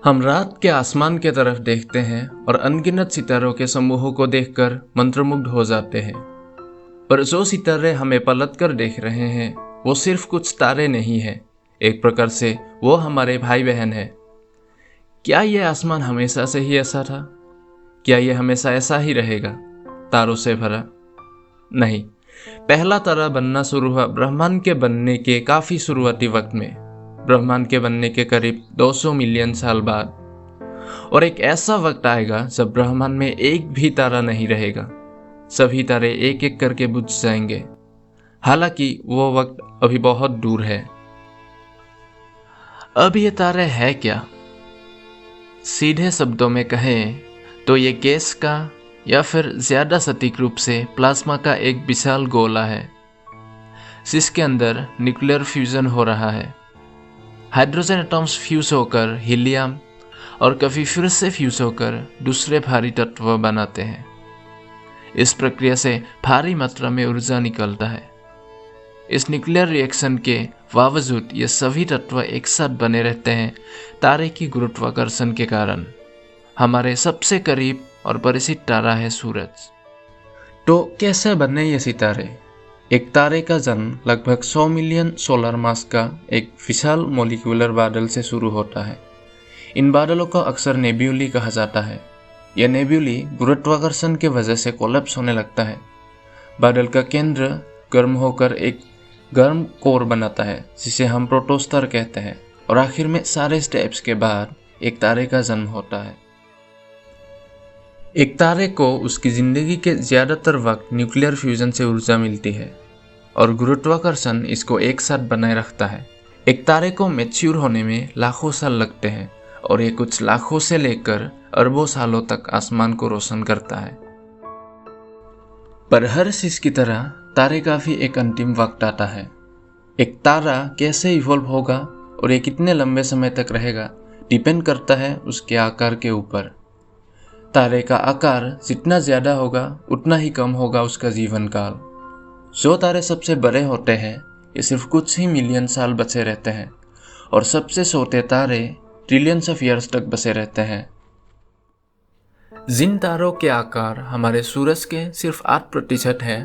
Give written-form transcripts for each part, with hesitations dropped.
हम रात के आसमान के तरफ देखते हैं और अनगिनत सितारों के समूहों को देखकर मंत्रमुग्ध हो जाते हैं। पर जो सितारे हमें पलट कर देख रहे हैं वो सिर्फ कुछ तारे नहीं हैं, एक प्रकार से वो हमारे भाई बहन हैं। क्या ये आसमान हमेशा से ही ऐसा था? क्या ये हमेशा ऐसा ही रहेगा, तारों से भरा? नहीं। पहला तारा बनना शुरू हुआ ब्रह्मांड के बनने के काफी शुरुआती वक्त में, ब्रह्मांड के बनने के करीब 200 मिलियन साल बाद। और एक ऐसा वक्त आएगा जब ब्रह्मांड में एक भी तारा नहीं रहेगा, सभी तारे एक एक करके बुझ जाएंगे। हालांकि वो वक्त अभी बहुत दूर है। अब ये तारे है क्या? सीधे शब्दों में कहें तो ये गैस का या फिर ज्यादा सटीक रूप से प्लाज्मा का एक विशाल गोला है, जिसके अंदर न्यूक्लियर फ्यूजन हो रहा है। हाइड्रोजन एटम्स फ्यूज होकर हीलियम और कभी फिर से फ्यूज होकर दूसरे भारी तत्व बनाते हैं। इस प्रक्रिया से भारी मात्रा में ऊर्जा निकलता है। इस न्यूक्लियर रिएक्शन के बावजूद ये सभी तत्व एक साथ बने रहते हैं तारे की गुरुत्वाकर्षण के कारण। हमारे सबसे करीब और परिचित तारा है सूरज। तो कैसे बने ये सितारे? एक तारे का जन्म लगभग 100 मिलियन सोलर मास का एक विशाल मॉलिक्यूलर बादल से शुरू होता है। इन बादलों को अक्सर नेब्यूली कहा जाता है। यह नेब्यूली गुरुत्वाकर्षण की वजह से कोलैप्स होने लगता है। बादल का केंद्र गर्म होकर एक गर्म कोर बनाता है, जिसे हम प्रोटोस्टर कहते हैं, और आखिर में सारे स्टेप्स के बाद एक तारे का जन्म होता है। एक तारे को उसकी जिंदगी के ज्यादातर वक्त न्यूक्लियर फ्यूजन से ऊर्जा मिलती है और गुरुत्वाकर्षण इसको एक साथ बनाए रखता है। एक तारे को मैच्योर होने में लाखों साल लगते हैं और ये कुछ लाखों से लेकर अरबों सालों तक आसमान को रोशन करता है। पर हर चीज की तरह तारे का भी एक अंतिम वक्त आता है। एक तारा कैसे इवॉल्व होगा और ये कितने लंबे समय तक रहेगा डिपेंड करता है उसके आकार के ऊपर। तारे का आकार जितना ज्यादा होगा उतना ही कम होगा उसका जीवन काल। जो तारे सबसे बड़े होते हैं ये सिर्फ कुछ ही मिलियन साल बचे रहते हैं और सबसे छोटे तारे ट्रिलियंस ऑफ ईयर्स तक बचे रहते हैं। जिन तारों के आकार हमारे सूरज के सिर्फ 8% है,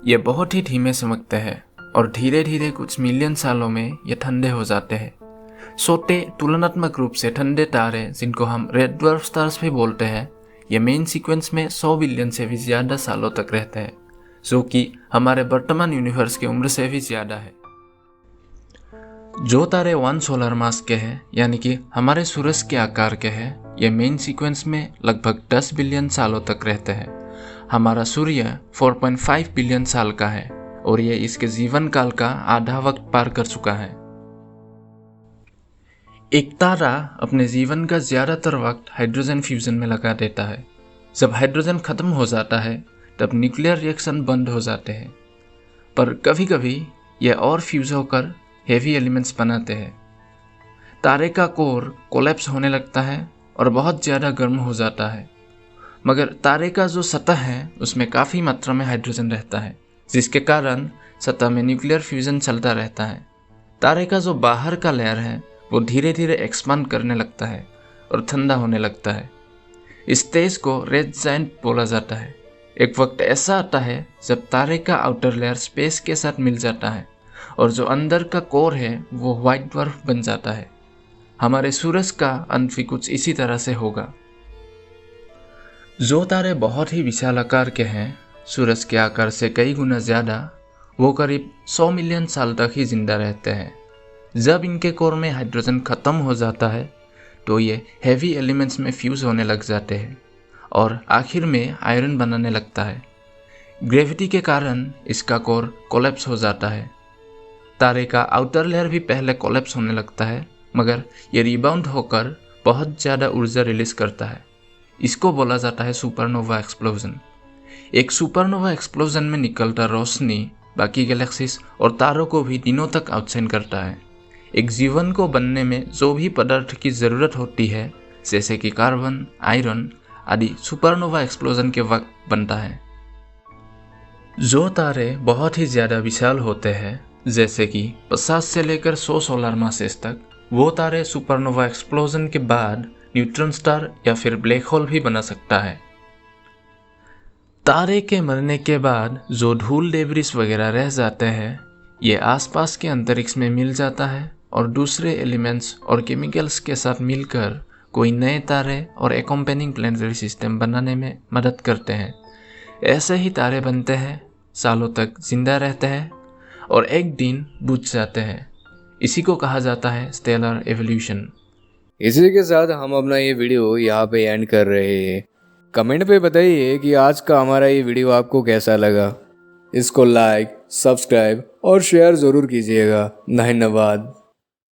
ये बहुत ही धीमे चमकते हैं और धीरे धीरे कुछ मिलियन सालों में ये ठंडे हो जाते हैं। छोटे तुलनात्मक रूप से ठंडे तारे, जिनको हम रेड ड्वार्फ स्टार्स भी बोलते हैं, ये मेन सीक्वेंस में 100 बिलियन से भी ज्यादा सालों तक रहते हैं, जो कि हमारे वर्तमान यूनिवर्स की उम्र से भी ज्यादा है। जो तारे 1 सोलर मास के हैं, यानी कि हमारे सूरज के आकार के हैं, ये मेन सीक्वेंस में लगभग 10 बिलियन सालों तक रहते हैं। हमारा सूर्य 4.5 बिलियन साल का है और ये इसके जीवन काल का आधा वक्त पार कर चुका है। एक तारा अपने जीवन का ज्यादातर वक्त हाइड्रोजन फ्यूजन में लगा देता है। जब हाइड्रोजन खत्म हो जाता है तब न्यूक्लियर रिएक्शन बंद हो जाते हैं, पर कभी कभी यह और फ्यूज होकर हेवी एलिमेंट्स बनाते हैं। तारे का कोर कोलैप्स होने लगता है और बहुत ज़्यादा गर्म हो जाता है, मगर तारे का जो सतह है उसमें काफ़ी मात्रा में हाइड्रोजन रहता है, जिसके कारण सतह में न्यूक्लियर फ्यूजन चलता रहता है। तारे का जो बाहर का लेयर है वो धीरे धीरे एक्सपांड करने लगता है और ठंडा होने लगता है। इस स्टेज को रेड जायंट बोला जाता है। एक वक्त ऐसा आता है जब तारे का आउटर लेयर स्पेस के साथ मिल जाता है और जो अंदर का कोर है वो व्हाइट ड्वार्फ बन जाता है। हमारे सूरज का अंत भी कुछ इसी तरह से होगा। जो तारे बहुत ही विशाल आकार के हैं, सूरज के आकार से कई गुना ज्यादा, वो करीब 100 मिलियन साल तक ही जिंदा रहते हैं। जब इनके कोर में हाइड्रोजन खत्म हो जाता है तो ये हेवी एलिमेंट्स में फ्यूज होने लग जाते हैं और आखिर में आयरन बनाने लगता है। ग्रेविटी के कारण इसका कोर कोलैप्स हो जाता है। तारे का आउटर लेयर भी पहले कोलैप्स होने लगता है, मगर ये रिबाउंड होकर बहुत ज़्यादा ऊर्जा रिलीज करता है। इसको बोला जाता है सुपरनोवा एक्सप्लोजन। एक सुपरनोवा एक्सप्लोजन में निकलता रोशनी बाकी गैलेक्सीज और तारों को भी दिनों तक आउटशाइन करता है। एक जीवन को बनने में जो भी पदार्थ की ज़रूरत होती है, जैसे कि कार्बन, आयरन आदि, सुपरनोवा एक्सप्लोजन के वक्त बनता है। जो तारे बहुत ही ज़्यादा विशाल होते हैं, जैसे कि 50 से लेकर 100 सोलर मासेस तक, वो तारे सुपरनोवा एक्सप्लोजन के बाद न्यूट्रॉन स्टार या फिर ब्लैक होल भी बना सकता है। तारे के मरने के बाद जो धूल डेब्रिस वगैरह रह जाते हैं, ये आसपास के अंतरिक्ष में मिल जाता है और दूसरे एलिमेंट्स और केमिकल्स के साथ मिलकर कोई नए तारे और एकम्पेनिंग प्लैनेटरी सिस्टम बनाने में मदद करते हैं। ऐसे ही तारे बनते हैं, सालों तक जिंदा रहते हैं और एक दिन बुझ जाते हैं। इसी को कहा जाता है स्टेलर एवोल्यूशन। इसी के साथ हम अपना ये वीडियो यहाँ पे एंड कर रहे हैं। कमेंट पे बताइए कि आज का हमारा ये वीडियो आपको कैसा लगा। इसको लाइक, सब्सक्राइब और शेयर ज़रूर कीजिएगा। धन्यवाद।